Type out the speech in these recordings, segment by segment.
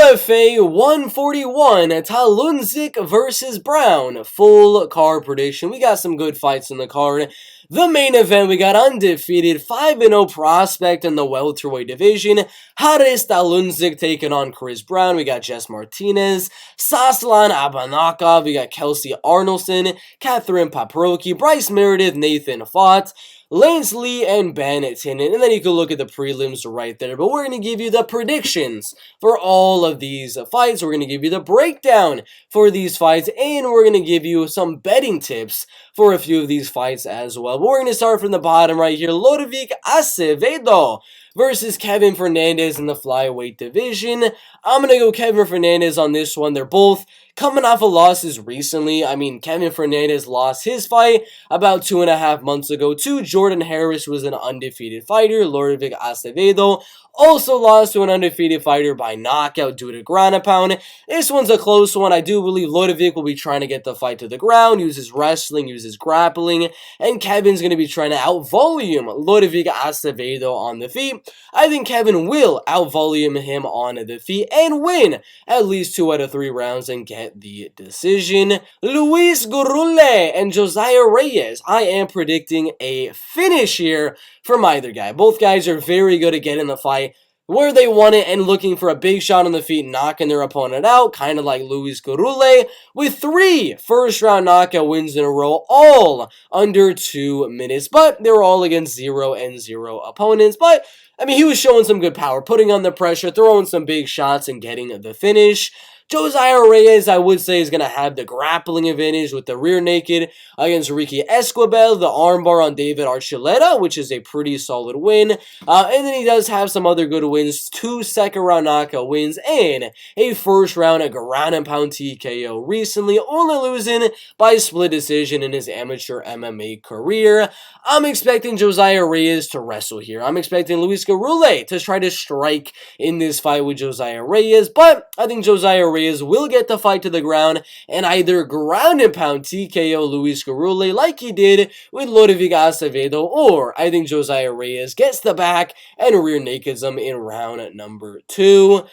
LFA 141, Talundzic versus Brown. Full card prediction. We got some good fights in the card. The main event, we got undefeated 5-0 prospect in the welterweight division. Talundzic taking on Chris Brown. We got Jess Martinez, Soslan, Abanokov. We got Kelsey, Arnesen, Kathryn, Paprocki, Bryce, Meredith, Nathan Fought, Lance Lee, and Ben Tynan. And then you can look at the prelims right there. But we're going to give you the predictions for all of these fights. We're going to give you the breakdown for these fights. And we're going to give you some betting tips for a few of these fights as well. But we're going to start from the bottom right here. Llorrivic, Acevedo versus Kevin Fernandez in the flyweight division. I'm going to go Kevin Fernandez on this one. They're both coming off of losses recently. I mean, Kevin Fernandez lost his fight about 2.5 months ago to Jordan Harris, who was an undefeated fighter. Llorrivic Acevedo also lost to an undefeated fighter by knockout due to ground and pound. This one's a close one. I do believe Llorrivic will be trying to get the fight to the ground, use his wrestling, use his grappling, and Kevin's going to be trying to out-volume Llorrivic Acevedo on the feet. I think Kevin will out-volume him on the feet and win at least 2 out of 3 rounds and get the decision. Gurule and Josiah Reyes. I am predicting a finish here from either guy. Both guys are very good at getting the fight where they want it and looking for a big shot on the feet, knocking their opponent out, kind of like Gurule, with 3 first-round knockout wins in a row, all under 2 minutes. But they were all against 0-0 opponents. But I mean, he was showing some good power, putting on the pressure, throwing some big shots, and getting the finish. Josiah Reyes, I would say, is going to have the grappling advantage with the rear naked against Ricky Esquivel, the armbar on David Archuleta, which is a pretty solid win. And then he does have some other good wins, 2 second-round knockout wins, and a first-round ground and pound TKO recently, only losing by split decision in his amateur MMA career. I'm expecting Josiah Reyes to wrestle here. I'm expecting Gurule to try to strike in this fight with Josiah Reyes, but I think Josiah Reyes will get the fight to the ground and either ground and pound TKO Gurule like he did with Llorrivic Acevedo, or I think Josiah Reyes gets the back and rear nakeds him in round number 2.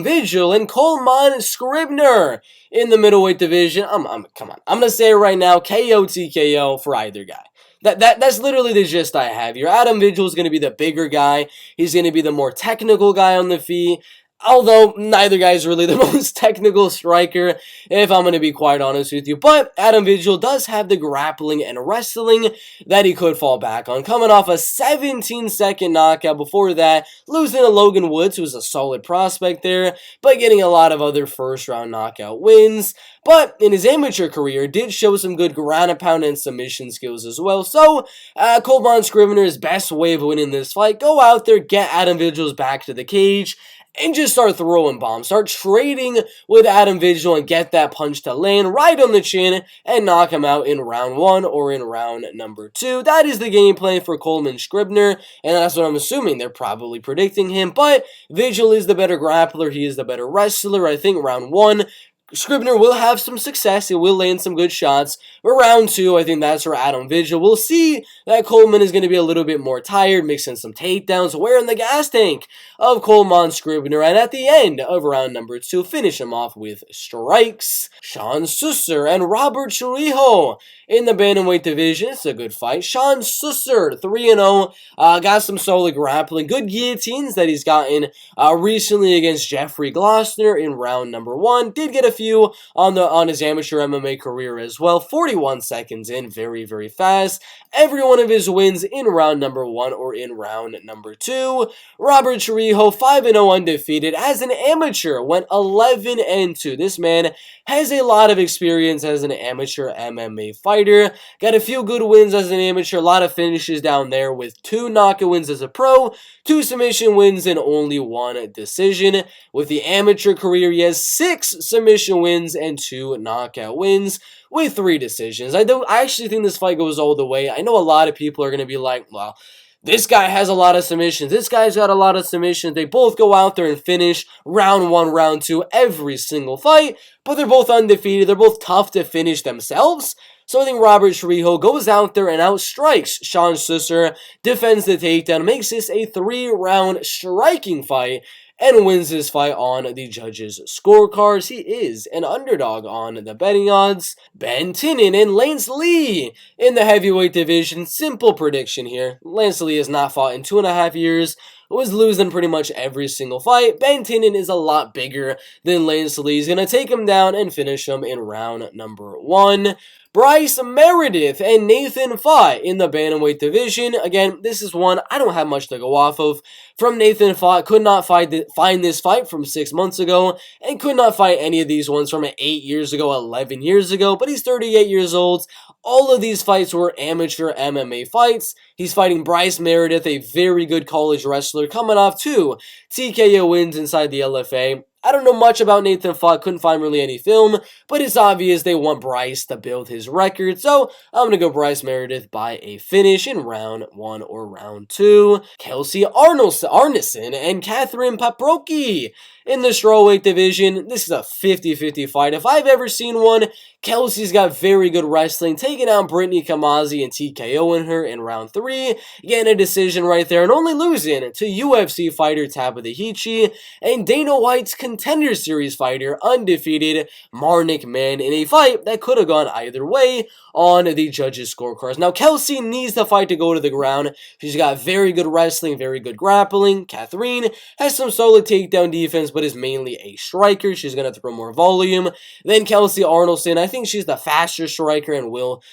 Vigil and Kohlman Scribner in the middleweight division. Come on. I'm going to say it right now, KO TKO for either guy. That's literally the gist I have here. Vigil is going to be the bigger guy. He's going to be the more technical guy on the feet. Although, neither guy is really the most technical striker, if I'm going to be quite honest with you. But Vigil does have the grappling and wrestling that he could fall back on. Coming off a 17-second knockout before that, losing to Logan Woods, who was a solid prospect there, but getting a lot of other first-round knockout wins. But in his amateur career, did show some good ground and pound and submission skills as well. So, Kohlman Scribner's best way of winning this fight, go out there, get Vigil's back to the cage, and just start throwing bombs. Start trading with Vigil and get that punch to land right on the chin and knock him out in round 1 or in round number 2. That is the game plan for Kohlman Scribner, and that's what I'm assuming. They're probably predicting him, but Vigil is the better grappler. He is the better wrestler. I think round 1, Scribner will have some success. He will land some good shots. But round 2, I think that's where Vigil. We'll see that Kohlman is going to be a little bit more tired, mixing some takedowns, wearing the gas tank of Kohlman Scribner. And at the end of round number 2, finish him off with strikes. Shawn and Robert Trujillo in the bantamweight division. It's a good fight. Shawn 3-0. Got some solid grappling. Good guillotines that he's gotten recently against Jeffrey Glossner in round number 1. Did get a few on his amateur MMA career as well. 41 seconds in, very, very fast. Every one of his wins in round number 1 or in round number 2. Robert Trujillo, 5-0 undefeated. As an amateur, went 11-2. This man has a lot of experience as an amateur MMA fighter. Got a few good wins as an amateur, a lot of finishes down there with 2 knockout wins as a pro, 2 submission wins, and only 1 decision. With the amateur career, he has 6 submission wins and 2 knockout wins with 3 decisions. I actually think this fight goes all the way. I know a lot of people are going to be like, well, this guy has a lot of submissions. This guy's got a lot of submissions. They both go out there and finish round 1, round 2 every single fight, but they're both undefeated. They're both tough to finish themselves. So I think Robert Trujillo goes out there and outstrikes Shawn, defends the takedown, makes this a 3-round striking fight, and wins this fight on the judges' scorecards. He is an underdog on the betting odds. Ben Tynan and Lance Lee in the heavyweight division. Simple prediction here. Lance Lee has not fought in 2.5 years. Was losing pretty much every single fight. Ben Tynan is a lot bigger than Lance Lee. He's going to take him down and finish him in round number 1. Bryce, Meredith, and Nathan fought in the bantamweight division. Again, this is one I don't have much to go off of. From Nathan fought, could not find this fight from 6 months ago, and could not fight any of these ones from 8 years ago, 11 years ago, but he's 38 years old. All of these fights were amateur MMA fights. He's fighting Bryce Meredith, a very good college wrestler, coming off 2 TKO wins inside the LFA. I don't know much about Nathan Fought, couldn't find really any film, but it's obvious they want Bryce to build his record, so I'm going to go Bryce Meredith by a finish in round 1 or round 2. Kelsey Arnesen and Kathryn Paprocki in the strawweight division. This is a 50-50 fight. If I've ever seen one, Kelsey's got very good wrestling, taking out Brittany Kamazi and TKOing her in round 3, getting a decision right there, and only losing to UFC fighter Tabitha and Dana White's Contender Series fighter, undefeated Marnik Man, in a fight that could have gone either way on the judges' scorecards. Now, Kelsey needs the fight to go to the ground. She's got very good wrestling, very good grappling. Kathryn has some solid takedown defense, but is mainly a striker. She's going to throw more volume than Kelsey Arnesen. I think she's the faster striker and will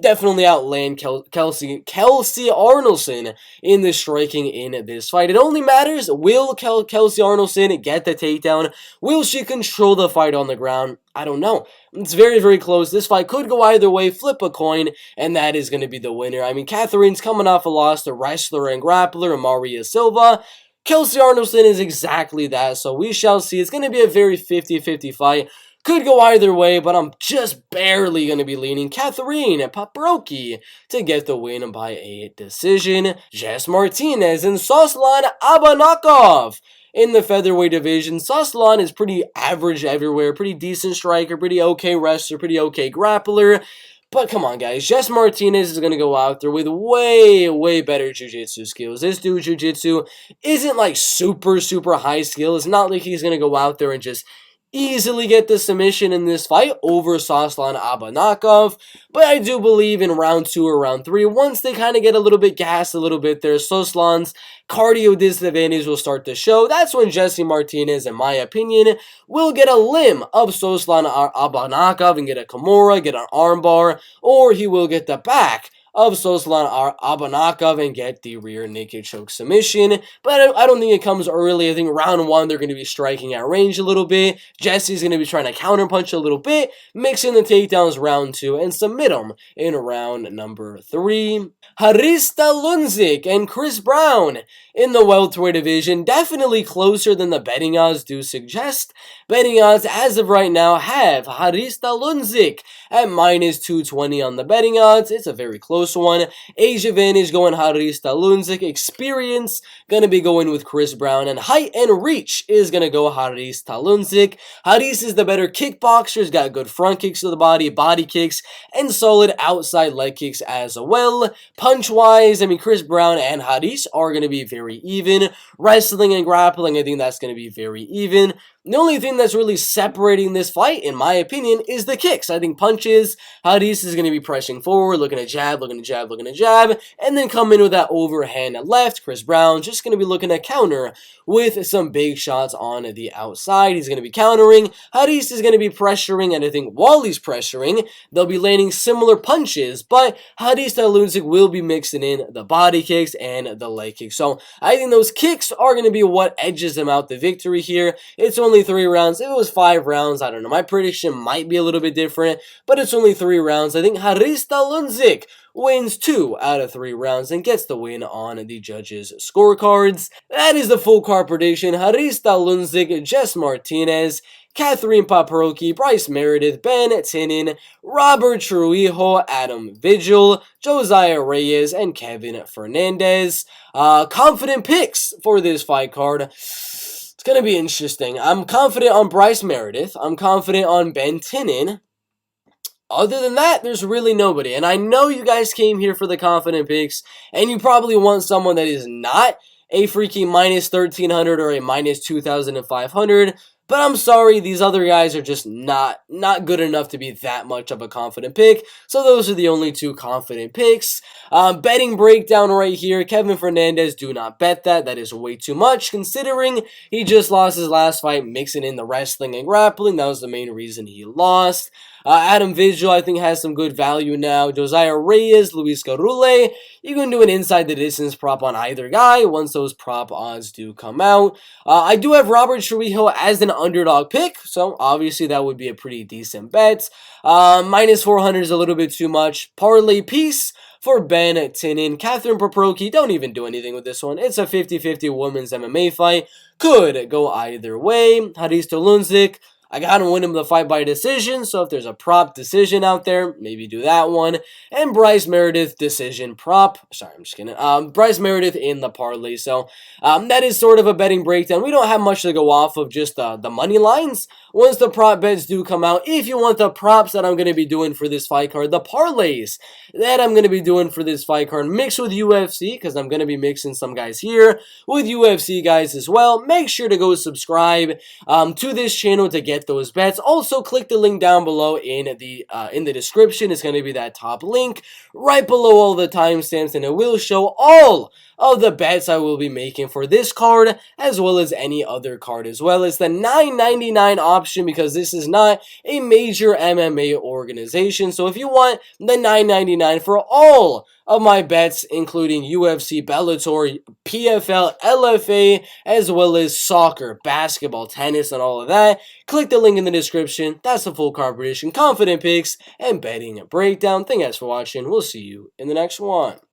definitely outland Kelsey Arnesen in the striking in this fight. It only matters, will Kelsey Arnesen get the takedown? Will she control the fight on the ground? I don't know. It's very, very close. This fight could go either way. Flip a coin, and that is going to be the winner. I mean, Kathryn's coming off a loss to wrestler and grappler Maria Silva. Kelsey Arnesen is exactly that, so we shall see. It's going to be a very 50-50 fight. Could go either way, but I'm just barely going to be leaning Kathryn Paprocki to get the win by a decision. Jess Martinez and Soslan Abanokov in the featherweight division. Soslan is pretty average everywhere, pretty decent striker, pretty okay wrestler, pretty okay grappler. But come on, guys, Jess Martinez is going to go out there with way, way better jiu-jitsu skills. This dude's jiu-jitsu isn't like super, super high skill. It's not like he's going to go out there and just easily get the submission in this fight over Soslan Abanokov, but I do believe in round 2 or round 3, once they kind of get a little bit gassed a little bit there, Soslan's cardio disadvantage will start to show. That's when Jesse Martinez, in my opinion, will get a limb of Soslan Abanokov and get a Kimura, get an armbar, or he will get the back of Soslan Abanokov and get the rear naked choke submission. But I don't think it comes early. I think round 1 they're going to be striking at range a little bit. Jesse's going to be trying to counterpunch a little bit, mixing the takedowns round 2 and submit him in round number 3. Talundzic and Chris Brown in the welterweight division, definitely closer than the betting odds do suggest. Betting odds as of right now have Talundzic at minus 220 on the betting odds. It's a very close one. Age advantage going Talundzic. Experience going to be going with Chris Brown. And height and reach is going to go Talundzic. Haris is the better kickboxer. He's got good front kicks to the body kicks, and solid outside leg kicks as well. Punch-wise, I mean, Chris Brown and Haris are going to be very even. Wrestling and grappling, I think that's going to be very even. The only thing that's really separating this fight, in my opinion, is the kicks. I think punches, Haris is going to be pressing forward, looking at jab, and then come in with that overhand left. Chris Brown just going to be looking to counter with some big shots on the outside. He's going to be countering. Haris is going to be pressuring, and I think while he's pressuring, they'll be landing similar punches, but Talundzic will be mixing in the body kicks and the leg kicks. So I think those kicks are going to be what edges him out the victory here. It's only 3 rounds. If it was 5 rounds, I don't know. My prediction might be a little bit different, but it's only 3 rounds. I think Talundzic wins 2 out of 3 rounds and gets the win on the judges' scorecards. That is the full card prediction. Talundzic, Jess Martinez, Kathryn Paprocki, Bryce Meredith, Ben Tynan, Robert Trujillo, Adam Vigil, Josiah Reyes, and Kevin Fernandez. Confident picks for this fight card. It's going to be interesting. I'm confident on Bryce Meredith. I'm confident on Ben Tynan. Other than that, there's really nobody. And I know you guys came here for the confident picks, and you probably want someone that is not a freaking minus 1,300 or a minus 2,500. But I'm sorry, these other guys are just not good enough to be that much of a confident pick. So those are the only two confident picks. Betting breakdown right here. Kevin Fernandez, do not bet that. That is way too much considering he just lost his last fight mixing in the wrestling and grappling. That was the main reason he lost. Adam Vigil, I think, has some good value now. Josiah Reyes, Luis Gurule. You can do an inside the distance prop on either guy once those prop odds do come out. I do have Robert Trujillo as an underdog pick, so obviously that would be a pretty decent bet. Minus 400 is a little bit too much. Parlay piece for Ben, Tynan, Kathryn, Paprocki. Don't even do anything with this one. It's a 50-50 women's MMA fight. Could go either way. Hadis Talundzic. I got to win him the fight by decision, so if there's a prop decision out there, maybe do that one. And Bryce Meredith decision prop. Sorry, I'm just kidding. Bryce Meredith in the parlay. So that is sort of a betting breakdown. We don't have much to go off of, just the money lines. Once the prop bets do come out, if you want the props that I'm going to be doing for this fight card, the parlays that I'm going to be doing for this fight card, mixed with UFC, because I'm going to be mixing some guys here with UFC guys as well. Make sure to go subscribe to this channel to get those bets. Also, click the link down below in the description. It's going to be that top link right below all the timestamps, and it will show all of the bets I will be making for this card as well as any other card as well. It's the $9.99 option because this is not a major MMA organization. So if you want the $9.99 for all of my bets, including UFC, Bellator, PFL, LFA, as well as soccer, basketball, tennis, and all of that, click the link in the description. That's the full card prediction, confident picks, and betting breakdown. Thank you guys for watching. We'll see you in the next one.